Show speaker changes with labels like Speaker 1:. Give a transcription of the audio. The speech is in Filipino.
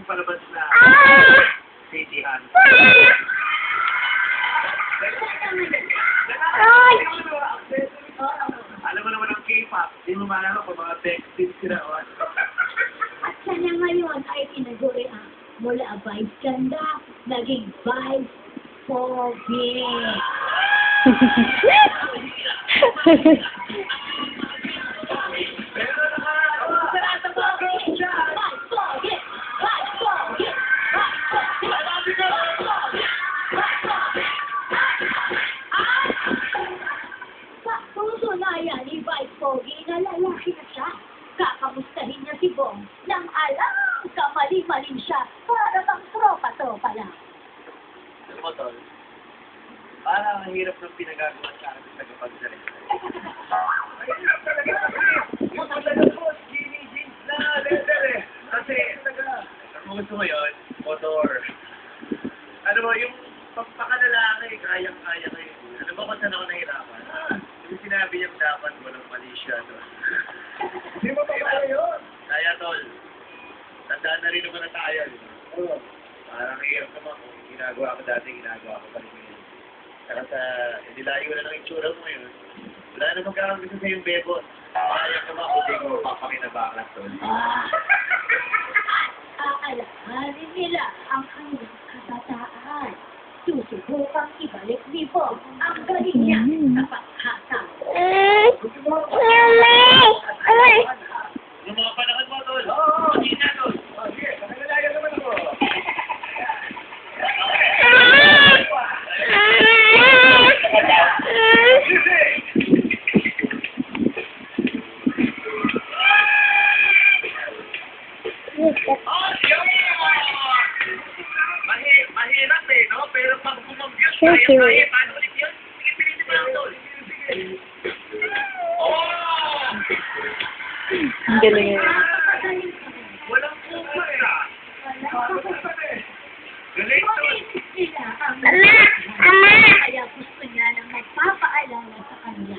Speaker 1: palabas na Cityhan. Alam mo naman ang K-pop, di mo malala kung mga backstreet sila o ano.
Speaker 2: At sana ngayon ay tinaguri ang mula vice ganda, naging vice pogi. Sa puso na yan ni Vice Pogi na lalaki na siya. Kakamustahin niya si Bong nang alam kamali-maling siya para bang tropa-tropa lang.
Speaker 1: Alam mo, Tol, parang ang hirap ng pinagagawa sa akin sa kapagsalita. Mahirap talaga kasi yung talaga po, skinny jeans na leather eh. Kasi talaga, ang gusto mo yun, motor. Ano mo, yung pagpakalalaki, kayang-kaya ko yun. Ano ba kung saan ako nahirapan? Yung sinabi niyang dapat walang mali siya, Tol. Hindi mo pa kaya yun? Kaya, Tol. Tandaan na rin naman na tayo. Oo. Parang hirap naman kung ginagawa ko dati, ginagawa ko pa rin ngayon. Saka sa nilayo na ng itsura mo ngayon, wala na magkakaroon gusto sa yung bebo. Kaya naman kung di ko papakinabangan, Tol.
Speaker 2: Aalahanin nila ang kanilang kabataan. Susubukang ibalik ni Bob ang galing niya sa paghasa.
Speaker 1: Yung mga panahon mo, Tol. Hindi na, Tol. Sige, nakilalayan naman ako. Mahirap eh, no? Pero pag bumagyan, kaya paano ulit yun? Sige, pilitin mo lang, Tol. Oh!
Speaker 3: Ang galing.
Speaker 1: Walang focus ah. Galing, Tol.
Speaker 2: Sila ang kaya gusto niya na magpapaalala sa kanila.